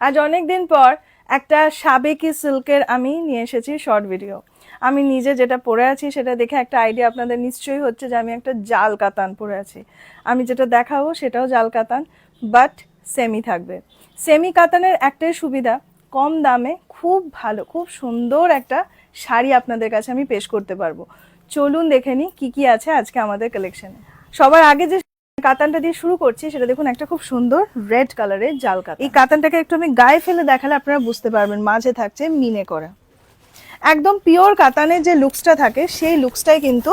আজ অনেক দিন পর একটা সাবেকি সিল্কের আমি নিয়ে এসেছি শর্ট ভিডিও। আমি নিজে যেটা পরে আছি সেটা দেখে একটা আইডিয়া আপনাদের নিশ্চয়ই হচ্ছে যে আমি একটা জাল কাতান পরে আছি। আমি যেটা দেখাবো সেটাও জাল কাতান, বাট সেমি থাকবে। সেমি কাতানের একটাই সুবিধা, কম দামে খুব ভালো খুব সুন্দর একটা শাড়ি আপনাদের কাছে আমি পেশ করতে পারবো। চলুন দেখে নিই কী কী আছে আজকে আমাদের কালেকশনে। সবার আগে যে কাতানটা দিয়ে শুরু করছি সেটা দেখুন, একটা খুব সুন্দর রেড কালারের জাল কাতান। এই কাতানটাকে একটু আমি গায়ে ফেলে দেখালে আপনারা বুঝতে পারবেন, মাঝে থাকছে মিনে করা। একদম পিওর কাতানের যে লুকসটা থাকে সেই লুকসটাই কিন্তু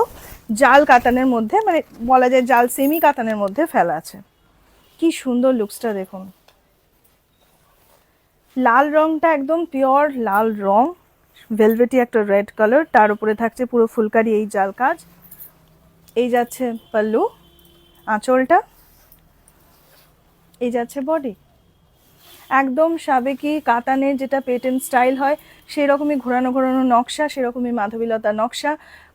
জাল কাতানের মধ্যে, মানে বলা যায় জাল সেমি কাতানের মধ্যে ফেলা আছে। কি সুন্দর লুকসটা দেখুন। লাল রংটা একদম পিওর লাল রং, ভেলভেটি একটা রেড কালার, তার উপরে থাকছে পুরো ফুলকারি এই জাল কাজ। এই যাচ্ছে পাল্লু, আঁচলটা, এই যাচ্ছে বডি। একদম সাবেকি কাতানের যেটা পেটেন স্টাইল হয় সেই রকমই ঘোরানো ঘোরানো নকশা, সেরকমই মাধবীলতা নকশা।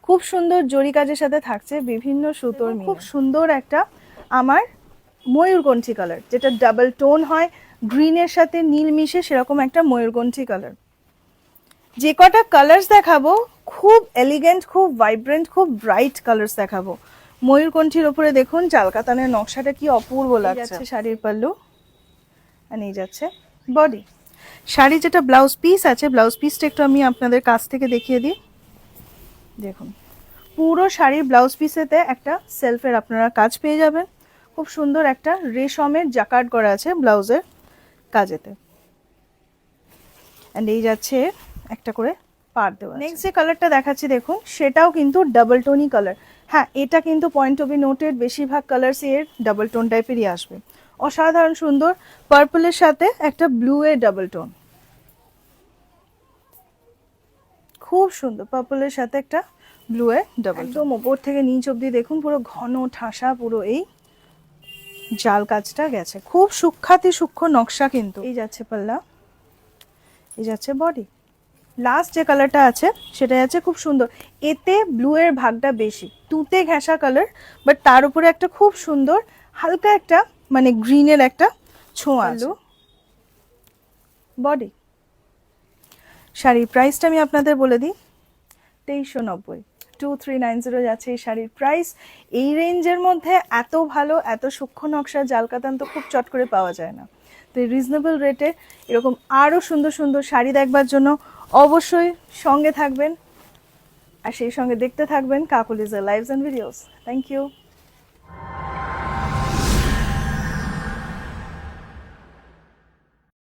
খুব সুন্দর জরি কাজের সাথে থাকছে বিভিন্ন সুতোর মিল। খুব সুন্দর একটা আমার ময়ূরকণ্ঠী কালার, যেটা ডাবল টোন হয়, গ্রিনের সাথে নীল মিশে সেরকম একটা ময়ূরকণ্ঠী কালার। যে কটা কালার্স দেখাবো খুব এলিগেন্ট, খুব ভাইব্রেন্ট, খুব ব্রাইট কালার্স দেখাবো। ময়ূরকণ্ঠীর ওপরে দেখুন জাল কাতানের নকশাটা কি অপূর্ব লাগছে। শাড়ির পাল্লু, আর এই যাচ্ছে বডি। শাড়ি যেটা ব্লাউজ পিস আছে, ব্লাউজ পিসটা একটু আমি আপনাদের কাছ থেকে দেখিয়ে দিই। দেখুন, পুরো শাড়ির ব্লাউজ পিসেতে একটা সেলফের আপনারা কাজ পেয়ে যাবেন। খুব সুন্দর একটা রেশমের জাকার্ড করা আছে ব্লাউজের কাজেতে। অ্যান্ড এই যাচ্ছে একটা করে পার দেওয়া। নেক্সট যে কালারটা দেখাচ্ছি দেখুন, সেটাও কিন্তু ডাবল টোনই কালার। হ্যাঁ, এটা কিন্তু পয়েন্ট টু বি নোটেড, বেশিরভাগ কালার্স এর ডাবল টোন টাইপেরই আসবে। অসাধারণ সুন্দর, পার্পলের সাথে একটা ব্লু এর ডাবল টোন, খুব সুন্দর। পার্পলের সাথে একটা ব্লু এর ডাবল, একদম ওপর থেকে নিচ অব্দি দেখুন পুরো ঘন ঠাসা পুরো এই জাল কাজটা গেছে। খুব সূক্ষ্মাতি সূক্ষ্ম নকশা কিন্তু। এই যাচ্ছে পাল্লা, এই যাচ্ছে বডি। লাস্ট যে কালারটা আছে সেটা আছে খুব সুন্দর, এতে ব্লু এর ভাগটা বেশি, তুতে ঘেঁষা কালার, বাট তার উপরে একটা খুব সুন্দর হালকা একটা মানে গ্রিনের একটা ছোঁয়া আছে। বডি। শাড়ির প্রাইসটা আমি আপনাদের বলে দিই, 2390, 2390 যাচ্ছে এই শাড়ির প্রাইস। এই রেঞ্জের মধ্যে এত ভালো এত সূক্ষ্ম নকশার জাল কাতান তো খুব চট করে পাওয়া যায় না। তো এই রিজনেবল রেটে এরকম আরও সুন্দর সুন্দর শাড়ি দেখবার জন্য অবশ্যই সঙ্গে থাকবেন, আর সেই সঙ্গে দেখতে থাকবেন কাকলিজের lives and videos. Thank you.